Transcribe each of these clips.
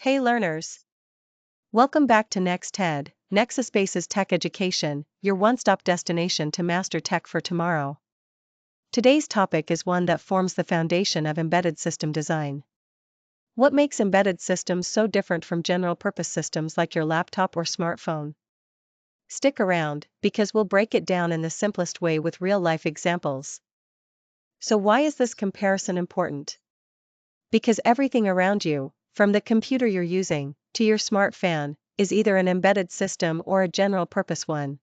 Hey learners! Welcome back to NexTed, Nexaspaces Tech Education, your one-stop destination to master tech for tomorrow. Today's topic is one that forms the foundation of embedded system design. What makes embedded systems so different from general-purpose systems like your laptop or smartphone? Stick around, because we'll break it down in the simplest way with real-life examples. So why is this comparison important? Because everything around you, from the computer you're using, to your smart fan, is either an embedded system or a general-purpose one.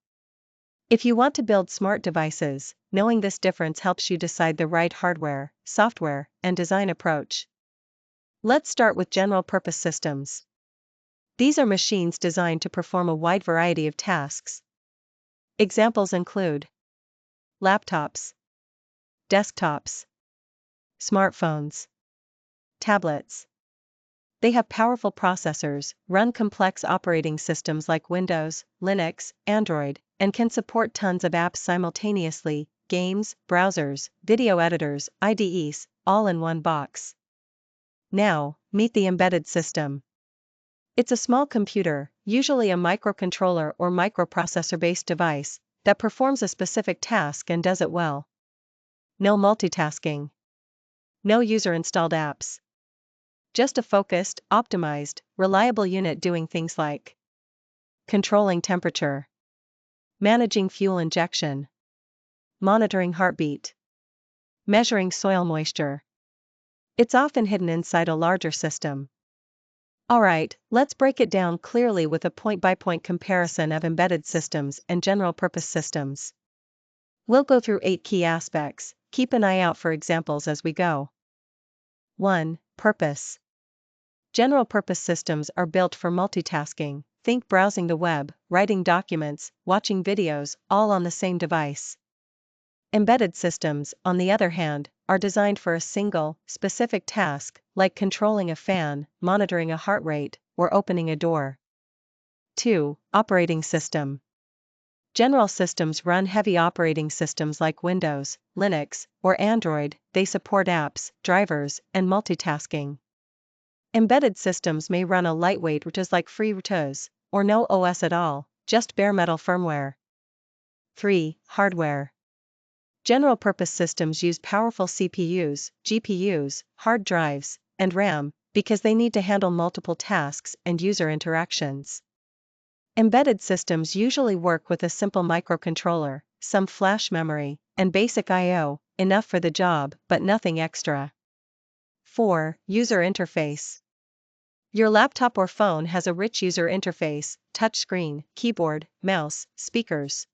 If you want to build smart devices, knowing this difference helps you decide the right hardware, software, and design approach. Let's start with general-purpose systems. These are machines designed to perform a wide variety of tasks. Examples include laptops, desktops, smartphones, tablets. They have powerful processors, run complex operating systems like Windows, Linux, Android, and can support tons of apps simultaneously, games, browsers, video editors, IDEs, all in one box. Now, meet the embedded system. It's a small computer, usually a microcontroller or microprocessor-based device, that performs a specific task and does it well. No multitasking. No user-installed apps. Just a focused, optimized, reliable unit doing things like controlling temperature, managing fuel injection, monitoring heartbeat, measuring soil moisture. It's often hidden inside a larger system. Alright, let's break it down clearly with a point-by-point comparison of embedded systems and general-purpose systems. We'll go through 8 key aspects. Keep an eye out for examples as we go. 1. Purpose. General-purpose systems are built for multitasking. Think browsing the web, writing documents, watching videos, all on the same device. Embedded systems, on the other hand, are designed for a single, specific task, like controlling a fan, monitoring a heart rate, or opening a door. 2. Operating system. General systems run heavy operating systems like Windows, Linux, or Android. They support apps, drivers, and multitasking. Embedded systems may run a lightweight RTOS like FreeRTOS, or no OS at all, just bare metal firmware. 3. Hardware. General-purpose systems use powerful CPUs, GPUs, hard drives, and RAM, because they need to handle multiple tasks and user interactions. Embedded systems usually work with a simple microcontroller, some flash memory, and basic I/O, enough for the job, but nothing extra. 4. User interface. Your laptop or phone has a rich user interface, touchscreen, keyboard, mouse, speakers.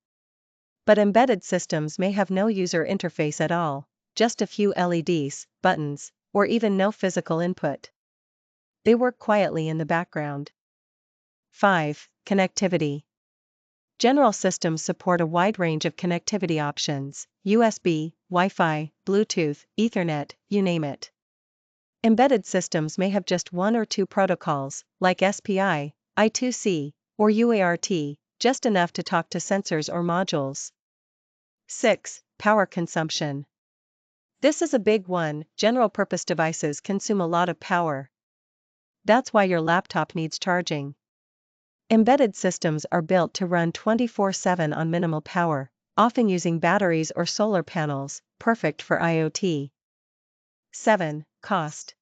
But embedded systems may have no user interface at all, just a few LEDs, buttons, or even no physical input. They work quietly in the background. 5. Connectivity. General systems support a wide range of connectivity options: USB, Wi-Fi, Bluetooth, Ethernet, you name it. Embedded systems may have just one or two protocols, like SPI, I2C, or UART, just enough to talk to sensors or modules. 6. Power consumption. This is a big one. General-purpose devices consume a lot of power. That's why your laptop needs charging. Embedded systems are built to run 24/7 on minimal power, often using batteries or solar panels, perfect for IoT. 7. Cost.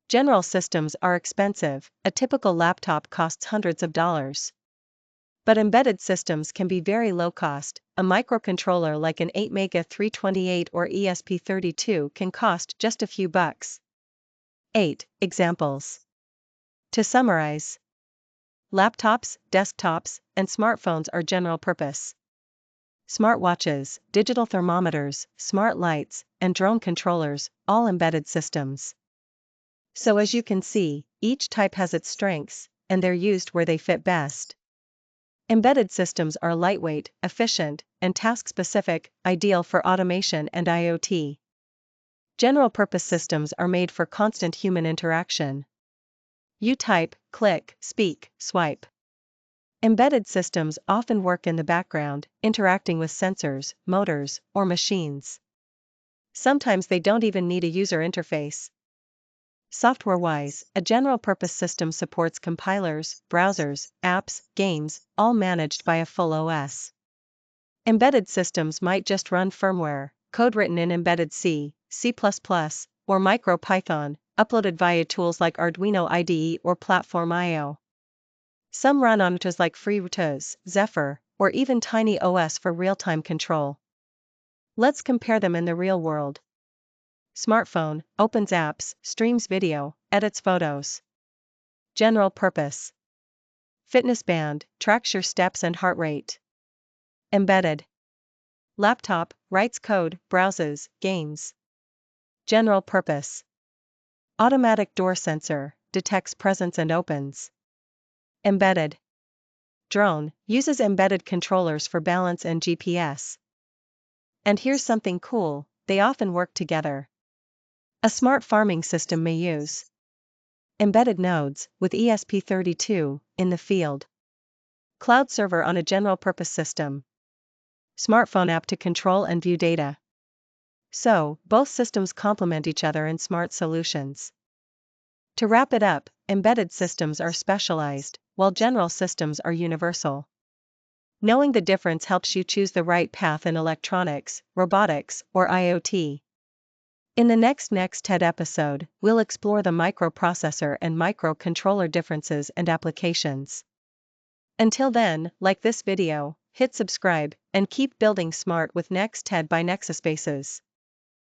General systems are expensive. A typical laptop costs hundreds of dollars. But embedded systems can be very low cost. A microcontroller like an 8 328 or ESP32 can cost just a few bucks. 8. Examples. To summarize, laptops, desktops, and smartphones are general purpose. Smartwatches, digital thermometers, smart lights, and drone controllers, all embedded systems. So as you can see, each type has its strengths, and they're used where they fit best. Embedded systems are lightweight, efficient, and task-specific, ideal for automation and IoT. General-purpose systems are made for constant human interaction. You type, click, speak, swipe. Embedded systems often work in the background, interacting with sensors, motors, or machines. Sometimes they don't even need a user interface. Software-wise, a general-purpose system supports compilers, browsers, apps, games, all managed by a full OS. Embedded systems might just run firmware, code written in embedded C, C++, or MicroPython, uploaded via tools like Arduino IDE or Platform I/O. Some run on tools like FreeRTOS, Zephyr, or even TinyOS for real-time control. Let's compare them in the real world. Smartphone opens apps, streams video, edits photos. General purpose. Fitness band tracks your steps and heart rate. Embedded. Laptop writes code, browses, games. General purpose. Automatic door sensor detects presence and opens. Embedded. Drone uses embedded controllers for balance and GPS. And here's something cool, they often work together. A smart farming system may use embedded nodes with ESP32 in the field. Cloud server on a general-purpose system. Smartphone app to control and view data. So, both systems complement each other in smart solutions. To wrap it up, embedded systems are specialized, while general systems are universal. Knowing the difference helps you choose the right path in electronics, robotics, or IoT. In the next NEXTED episode, we'll explore the microprocessor and microcontroller differences and applications. Until then, like this video, hit subscribe, and keep building smart with NEXTED by Nexaspaces.